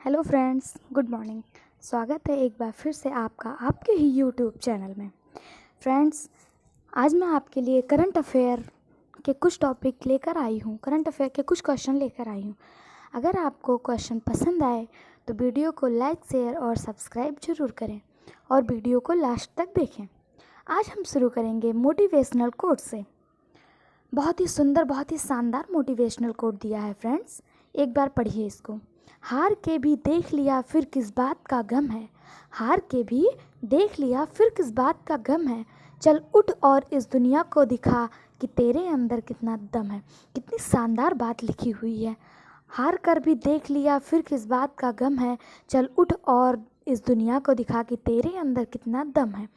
Hello friends, good morning. स्वागत है एक बार फिर से आपका आपके ही यूट्यूब चैनल में। फ्रेंड्स, आज मैं आपके लिए करंट अफेयर के कुछ टॉपिक लेकर आई हूँ, करंट अफेयर के कुछ क्वेश्चन लेकर आई हूँ। अगर आपको क्वेश्चन पसंद आए तो वीडियो को लाइक, शेयर और सब्सक्राइब जरूर करें और वीडियो को लास्ट तक देखें। आज हम शुरू करेंगे मोटिवेशनल कोट से। बहुत ही सुंदर, बहुत ही शानदार मोटिवेशनल कोट दिया है फ्रेंड्स, एक बार पढ़िए इसको। हार के भी देख लिया फिर किस बात का गम है, हार के भी देख लिया फिर किस बात का गम है, चल उठ और इस दुनिया को दिखा कि तेरे अंदर कितना दम है। कितनी शानदार बात लिखी हुई है। हार कर भी देख लिया फिर किस बात का गम है, चल उठ और इस दुनिया को दिखा कि तेरे अंदर कितना दम है।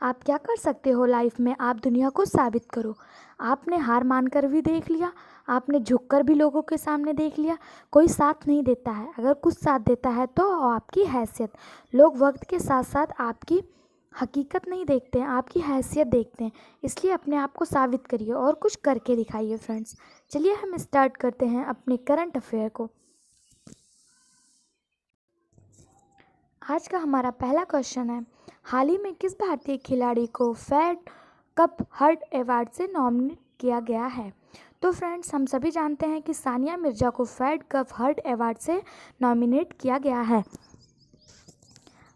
आप क्या कर सकते हो लाइफ में? आप दुनिया को साबित करो। आपने हार मानकर भी देख लिया, आपने झुककर भी लोगों के सामने देख लिया। कोई साथ नहीं देता है, अगर कुछ साथ देता है तो आपकी हैसियत। लोग वक्त के साथ साथ आपकी हकीकत नहीं देखते हैं, आपकी हैसियत देखते हैं। इसलिए अपने आप को साबित करिए और कुछ करके दिखाइए फ्रेंड्स। चलिए हम स्टार्ट करते हैं अपने करंट अफेयर को। आज का हमारा पहला क्वेश्चन है, हाल ही में किस भारतीय खिलाड़ी को फेड कप हर्ट अवार्ड से नॉमिनेट किया गया है? तो फ्रेंड्स, हम सभी जानते हैं कि सानिया मिर्जा को फेड कप हर्ट अवार्ड से नॉमिनेट किया गया है।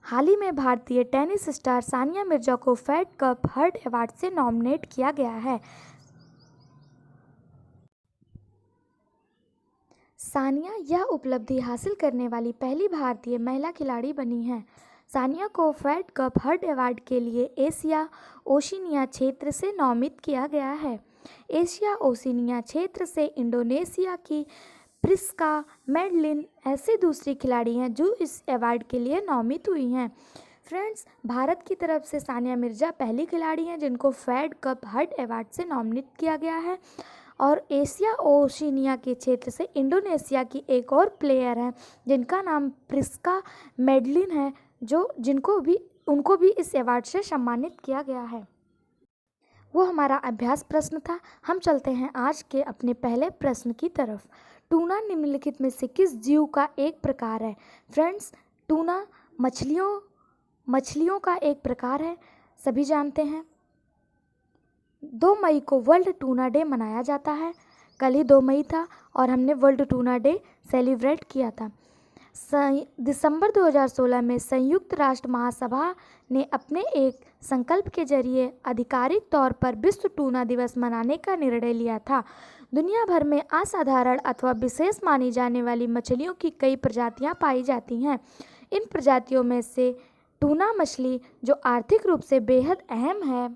हाल ही में भारतीय टेनिस स्टार सानिया मिर्जा को फेड कप हर्ट अवार्ड से नॉमिनेट किया गया है। सानिया यह उपलब्धि हासिल करने वाली पहली भारतीय महिला खिलाड़ी बनी है। सानिया को फेड कप हर्ट अवार्ड के लिए एशिया ओशिनिया क्षेत्र से नामित किया गया है। एशिया ओशिनिया क्षेत्र से इंडोनेशिया की प्रिस्का मेडलिन ऐसी दूसरी खिलाड़ी हैं जो इस अवार्ड के लिए नामित हुई हैं। फ्रेंड्स, भारत की तरफ से सानिया मिर्जा पहली खिलाड़ी हैं जिनको फेड कप हर्ट अवार्ड से नॉमिनेट किया गया है। और एशिया ओशिनिया के क्षेत्र से इंडोनेशिया की एक और प्लेयर हैं जिनका नाम प्रिस्का मेडलिन है, जो उनको भी इस अवार्ड से सम्मानित किया गया है। वो हमारा अभ्यास प्रश्न था। हम चलते हैं आज के अपने पहले प्रश्न की तरफ। टूना निम्नलिखित में से किस जीव का एक प्रकार है? फ्रेंड्स, टूना मछलियों का एक प्रकार है, सभी जानते हैं। 2 मई को वर्ल्ड टूना डे मनाया जाता है। कल ही 2 मई था और हमने वर्ल्ड टूना डे सेलिब्रेट किया था। दिसंबर 2016 में संयुक्त राष्ट्र महासभा ने अपने एक संकल्प के जरिए आधिकारिक तौर पर विश्व टूना दिवस मनाने का निर्णय लिया था। दुनिया भर में असाधारण अथवा विशेष मानी जाने वाली मछलियों की कई प्रजातियां पाई जाती हैं। इन प्रजातियों में से टूना मछली, जो आर्थिक रूप से बेहद अहम है,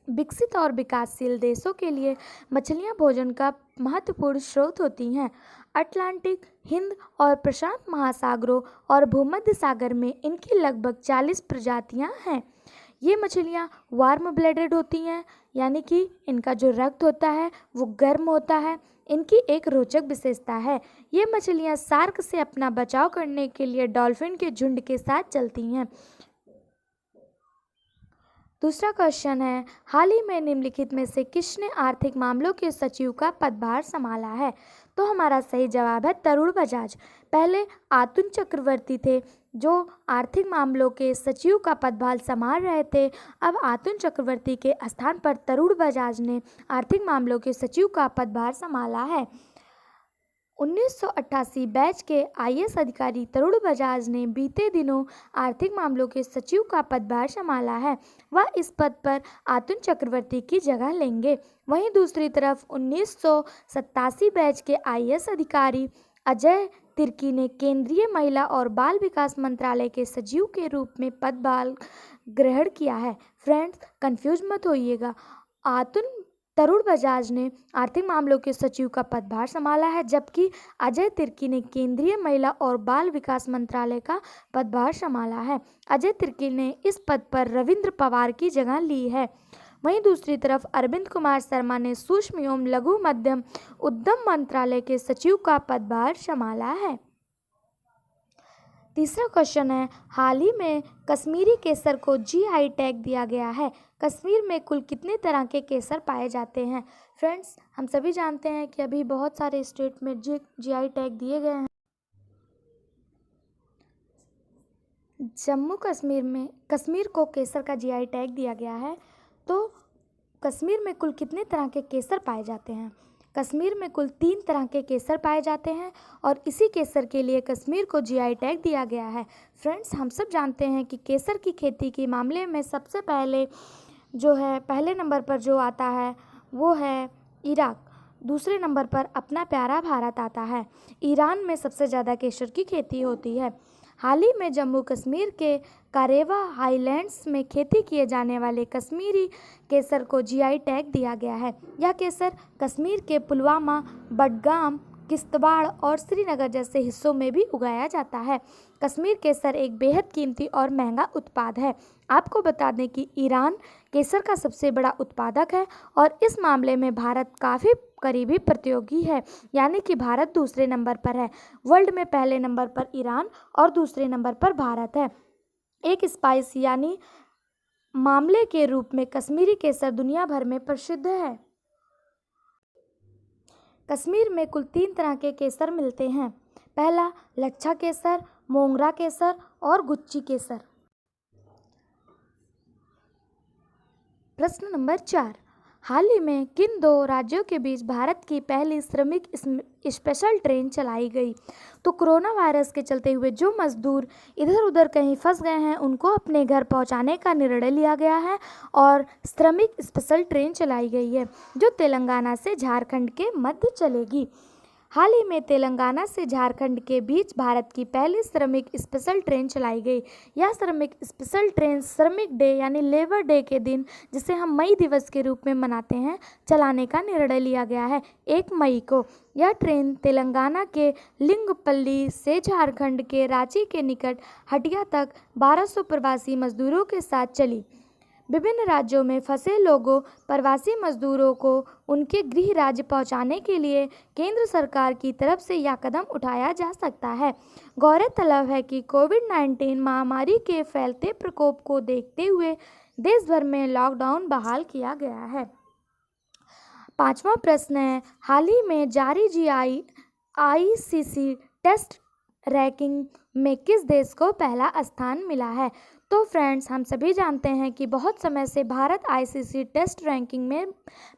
विकसित और विकासशील देशों के लिए मछलियां भोजन का महत्वपूर्ण स्रोत होती हैं। अटलांटिक, हिंद और प्रशांत महासागरों और भूमध्य सागर में इनकी लगभग 40 प्रजातियां हैं। ये मछलियां वार्म ब्लडेड होती हैं, यानी कि इनका जो रक्त होता है वो गर्म होता है। इनकी एक रोचक विशेषता है, ये मछलियां शार्क से अपना बचाव करने के लिए डॉल्फिन के झुंड के साथ चलती हैं। दूसरा क्वेश्चन है, हाल ही में निम्नलिखित में से किसने आर्थिक मामलों के सचिव का पदभार संभाला है? तो हमारा सही जवाब है तरुण बजाज। पहले आतुल चक्रवर्ती थे जो आर्थिक मामलों के सचिव का पदभार संभाल रहे थे। अब आतुल चक्रवर्ती के स्थान पर तरुण बजाज ने आर्थिक मामलों के सचिव का पदभार संभाला है। 1988 बैच के आईएएस अधिकारी तरुण बजाज ने बीते दिनों आर्थिक मामलों के सचिव का पदभार संभाला है। वह इस पद पर आतुल चक्रवर्ती की जगह लेंगे। वहीं दूसरी तरफ 1987 बैच के आईएएस अधिकारी अजय तिर्की ने केंद्रीय महिला और बाल विकास मंत्रालय के सचिव के रूप में पदभार ग्रहण किया है। फ्रेंड्स, कंफ्यूज मत होइएगा। तरुण बजाज ने आर्थिक मामलों के सचिव का पदभार संभाला है, जबकि अजय तिर्की ने केंद्रीय महिला और बाल विकास मंत्रालय का पदभार संभाला है। अजय तिर्की ने इस पद पर रविंद्र पवार की जगह ली है। वहीं दूसरी तरफ अरविंद कुमार शर्मा ने सूक्ष्म एवं लघु मध्यम उद्यम मंत्रालय के सचिव का पदभार संभाला है। तीसरा क्वेश्चन है, हाल ही में कश्मीरी केसर को जीआई टैग दिया गया है। कश्मीर में कुल कितने तरह के केसर पाए जाते हैं? फ्रेंड्स, हम सभी जानते हैं कि अभी बहुत सारे स्टेट में जीआई टैग दिए गए हैं। जम्मू कश्मीर को केसर का जीआई टैग दिया गया है। तो कश्मीर में कुल कितने तरह के केसर पाए जाते हैं? कश्मीर में कुल 3 तरह के केसर पाए जाते हैं और इसी केसर के लिए कश्मीर को जीआई टैग दिया गया है। फ्रेंड्स, हम सब जानते हैं कि केसर की खेती के मामले में सबसे पहले जो है पहले नंबर पर जो आता है वो है इराक। दूसरे नंबर पर अपना प्यारा भारत आता है। ईरान में सबसे ज़्यादा केसर की खेती होती है। हाल ही में जम्मू कश्मीर के कारेवा हाईलैंड्स में खेती किए जाने वाले कश्मीरी केसर को जीआई टैग दिया गया है। यह केसर कश्मीर के पुलवामा, बडगाम, किश्तवाड़ और श्रीनगर जैसे हिस्सों में भी उगाया जाता है। कश्मीर केसर एक बेहद कीमती और महंगा उत्पाद है। आपको बता दें कि ईरान केसर का सबसे बड़ा उत्पादक है और इस मामले में भारत काफ़ी करीबी प्रतियोगी है, यानी कि भारत दूसरे नंबर पर है। वर्ल्ड में पहले नंबर पर ईरान और दूसरे नंबर पर भारत है। एक स्पाइस यानी मामले के रूप में कश्मीरी केसर दुनिया भर में प्रसिद्ध है। कश्मीर में कुल 3 तरह के केसर मिलते हैं। पहला लच्छा केसर, मोंगरा केसर और गुच्ची केसर। प्रश्न नंबर 4, हाल ही में किन 2 राज्यों के बीच भारत की पहली श्रमिक स्पेशल ट्रेन चलाई गई? तो कोरोना वायरस के चलते हुए जो मजदूर इधर उधर कहीं फंस गए हैं उनको अपने घर पहुंचाने का निर्णय लिया गया है और श्रमिक स्पेशल ट्रेन चलाई गई है जो तेलंगाना से झारखंड के मध्य चलेगी। हाल ही में तेलंगाना से झारखंड के बीच भारत की पहली श्रमिक स्पेशल ट्रेन चलाई गई। यह श्रमिक स्पेशल ट्रेन श्रमिक डे यानी लेबर डे के दिन, जिसे हम मई दिवस के रूप में मनाते हैं, चलाने का निर्णय लिया गया है 1 मई को। यह ट्रेन तेलंगाना के लिंगपल्ली से झारखंड के रांची के निकट हटिया तक 1200 प्रवासी मजदूरों के साथ चली। विभिन्न राज्यों में फंसे लोगों प्रवासी मजदूरों को उनके गृह राज्य पहुंचाने के लिए केंद्र सरकार की तरफ से यह कदम उठाया जा सकता है। गौरतलब है कि कोविड-19 महामारी के फैलते प्रकोप को देखते हुए देश भर में लॉकडाउन बहाल किया गया है। 5वां प्रश्न है, हाल ही में जारी जीआई आईसीसी टेस्ट रैंकिंग में किस देश को पहला स्थान मिला है? तो फ्रेंड्स, हम सभी जानते हैं कि बहुत समय से भारत आईसीसी टेस्ट रैंकिंग में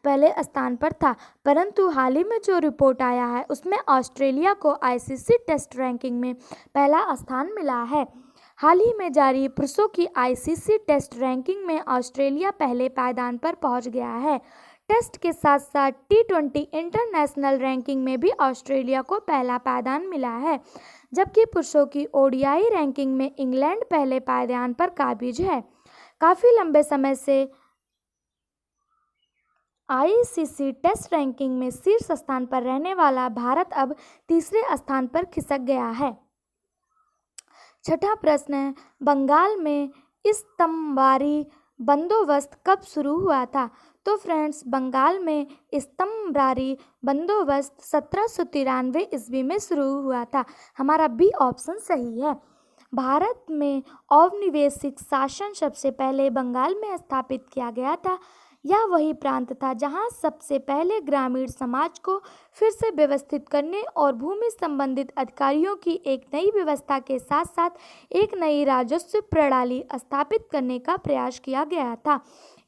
पहले स्थान पर था, परंतु हाल ही में जो रिपोर्ट आया है उसमें ऑस्ट्रेलिया को आईसीसी टेस्ट रैंकिंग में पहला स्थान मिला है। हाल ही में जारी पुरुषों की आईसीसी टेस्ट रैंकिंग में ऑस्ट्रेलिया पहले पायदान पर पहुंच गया है। टेस्ट के साथ साथ T20 इंटरनेशनल रैंकिंग में भी ऑस्ट्रेलिया को पहला पायदान मिला है, जबकि पुरुषों की ओडीआई रैंकिंग में इंग्लैंड पहले पायदान पर काबिज है। काफ़ी लंबे समय से आईसीसी टेस्ट रैंकिंग में शीर्ष स्थान पर रहने वाला भारत अब तीसरे स्थान पर खिसक गया है। 6वां प्रश्न है, बंगाल में स्तंभवारी बंदोबस्त कब शुरू हुआ था? तो फ्रेंड्स, बंगाल में स्तंभवारी बंदोबस्त 1793 ईस्वी में शुरू हुआ था। हमारा बी ऑप्शन सही है। भारत में औपनिवेशिक शासन सबसे पहले बंगाल में स्थापित किया गया था। यह वही प्रांत था जहां सबसे पहले ग्रामीण समाज को फिर से व्यवस्थित करने और भूमि संबंधित अधिकारियों की एक नई व्यवस्था के साथ साथ एक नई राजस्व प्रणाली स्थापित करने का प्रयास किया गया था।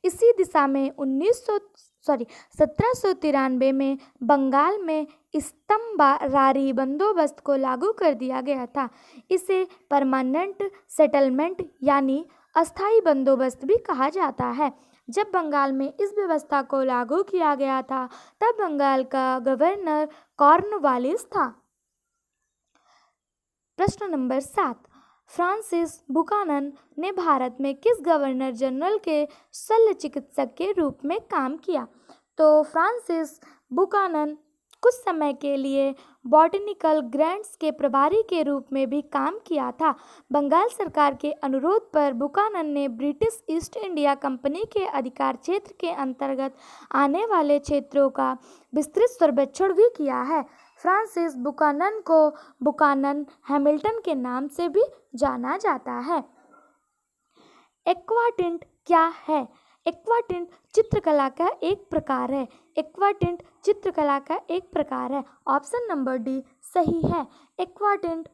इसी दिशा में 1793 में बंगाल में स्तंभवारी बंदोबस्त को लागू कर दिया गया था। इसे परमानेंट सेटलमेंट यानी अस्थायी बंदोबस्त भी कहा जाता है। जब बंगाल में इस व्यवस्था को लागू किया गया था तब बंगाल का गवर्नर कॉर्नवालिस था। प्रश्न नंबर 7, फ्रांसिस बुकानन ने भारत में किस गवर्नर जनरल के शल्य चिकित्सक के रूप में काम किया? तो फ्रांसिस बुकानन कुछ समय के लिए बॉटनिकल गार्डन्स के प्रभारी के रूप में भी काम किया था। बंगाल सरकार के अनुरोध पर बुकानन ने ब्रिटिश ईस्ट इंडिया कंपनी के अधिकार क्षेत्र के अंतर्गत आने वाले क्षेत्रों का विस्तृत सर्वेक्षण भी किया है। फ्रांसिस बुकानन को बुकानन हैमिल्टन के नाम से भी जाना जाता है। एक्वाटिंट क्या है? एक्वाटिंट चित्रकला का एक प्रकार है। एक्वाटिंट चित्रकला का एक प्रकार है। ऑप्शन नंबर डी सही है। एक्वाटिंट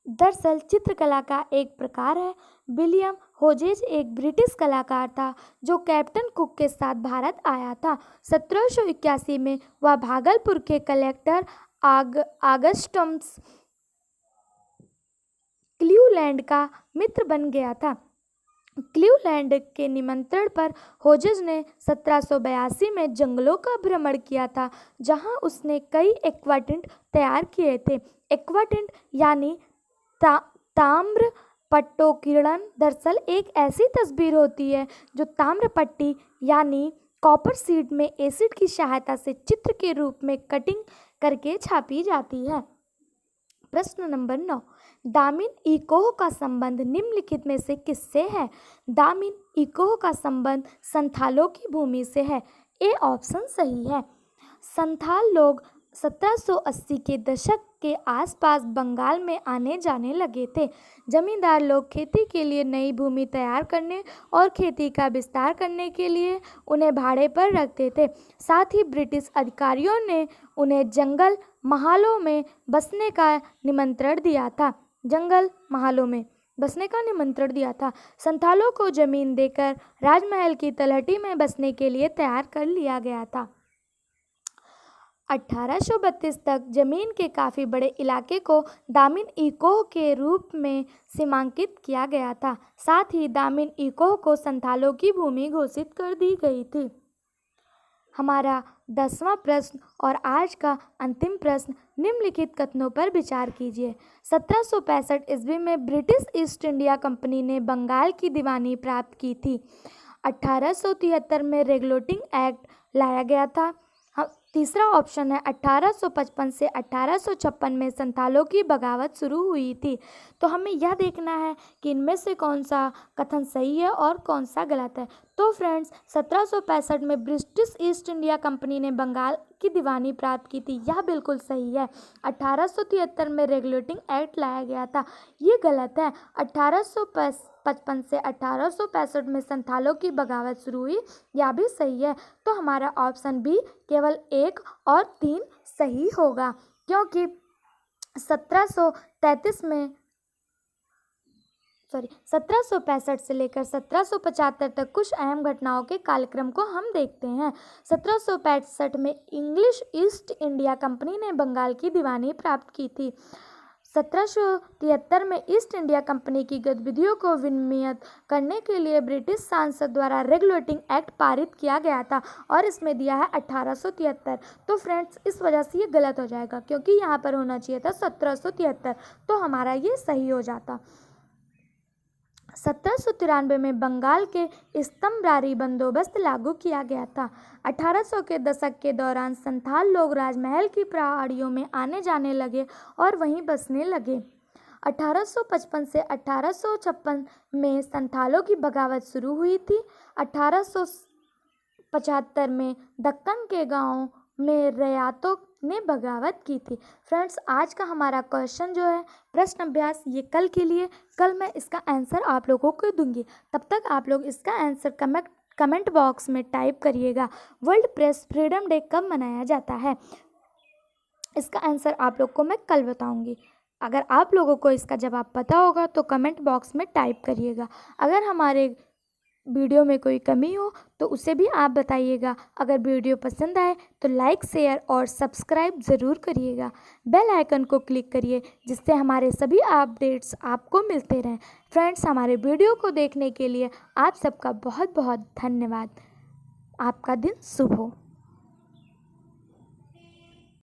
दरअसल चित्रकला का एक प्रकार है। विलियम होजेज एक ब्रिटिश कलाकार था जो कैप्टन कुक के साथ भारत आया था। 1781 में वह भागलपुर के कलेक्टर ऑगस्टस क्लीवलैंड का मित्र बन गया था। क्लीवलैंड के निमंत्रण पर होजेज ने 1782 में जंगलों का भ्रमण किया था, जहां उसने कई एक्वाटिंट तैयार किए थे। एक्वाटिंट यानी ताम्र पट्टोकिरण दरअसल एक ऐसी तस्वीर होती है जो ताम्र पट्टी यानी कॉपर शीट में एसिड की सहायता से चित्र के रूप में कटिंग करके छापी जाती है। प्रश्न नंबर 9, दामिन इकोह का संबंध निम्नलिखित में से किससे है? दामिन इकोह का संबंध संथालों की भूमि से है। ए ऑप्शन सही है। संथाल लोग 1780 के दशक के आसपास बंगाल में आने जाने लगे थे। जमींदार लोग खेती के लिए नई भूमि तैयार करने और खेती का विस्तार करने के लिए उन्हें भाड़े पर रखते थे। साथ ही ब्रिटिश अधिकारियों ने उन्हें जंगल महलों में बसने का निमंत्रण दिया था। संथालों को जमीन देकर राजमहल की तलहटी में बसने के लिए तैयार कर लिया गया था। 1832 तक जमीन के काफ़ी बड़े इलाके को दामिन इकोह के रूप में सीमांकित किया गया था। साथ ही दामिन इकोह को संथालों की भूमि घोषित कर दी गई थी। हमारा 10वां प्रश्न और आज का अंतिम प्रश्न, निम्नलिखित कथनों पर विचार कीजिए। 1765 ईस्वी में ब्रिटिश ईस्ट इंडिया कंपनी ने बंगाल की दीवानी प्राप्त की थी। 1873 में रेगुलेटिंग एक्ट लाया गया था। तीसरा ऑप्शन है 1855 से 1856 में संथालों की बगावत शुरू हुई थी। तो हमें यह देखना है कि इनमें से कौन सा कथन सही है और कौन सा गलत है। तो फ्रेंड्स, 1765 में ब्रिटिश ईस्ट इंडिया कंपनी ने बंगाल की दीवानी प्राप्त की थी, यह बिल्कुल सही है। 1873 में रेगुलेटिंग एक्ट लाया गया था, ये गलत है। 1855 से 1865 में संथालों की बगावत शुरू हुई, यह भी सही है। तो हमारा ऑप्शन बी केवल 1 और 3 सही होगा, क्योंकि 1765 से लेकर 1775 तक कुछ अहम घटनाओं के कालक्रम को हम देखते हैं। 1765 में इंग्लिश ईस्ट इंडिया कंपनी ने बंगाल की दीवानी प्राप्त की थी। 1773 में ईस्ट इंडिया कंपनी की गतिविधियों को विनियमित करने के लिए ब्रिटिश संसद द्वारा रेगुलेटिंग एक्ट पारित किया गया था और इसमें दिया है 1873। तो फ्रेंड्स, इस वजह से ये गलत हो जाएगा, क्योंकि यहाँ पर होना चाहिए था 1773, तो हमारा ये सही हो जाता। 1793 में बंगाल के स्तंभरारी बंदोबस्त लागू किया गया था। 1800 के दशक के दौरान संथाल लोग राजमहल की पहाड़ियों में आने जाने लगे और वहीं बसने लगे। 1855 से 1856 में संथालों की बगावत शुरू हुई थी। 1875 में दक्कन के गांवों में रयातों ने बगावत की थी। फ्रेंड्स, आज का हमारा क्वेश्चन जो है प्रश्न अभ्यास, ये कल के लिए, कल मैं इसका आंसर आप लोगों को दूंगी। तब तक आप लोग इसका आंसर कमेंट बॉक्स में टाइप करिएगा। वर्ल्ड प्रेस फ्रीडम डे कब मनाया जाता है, इसका आंसर आप लोग को मैं कल बताऊंगी। अगर आप लोगों को इसका जवाब पता होगा तो कमेंट बॉक्स में टाइप करिएगा। अगर हमारे वीडियो में कोई कमी हो तो उसे भी आप बताइएगा। अगर वीडियो पसंद आए तो लाइक, शेयर और सब्सक्राइब ज़रूर करिएगा। बेल आइकन को क्लिक करिए, जिससे हमारे सभी अपडेट्स आपको मिलते रहें। फ्रेंड्स, हमारे वीडियो को देखने के लिए आप सबका बहुत बहुत धन्यवाद। आपका दिन शुभ हो।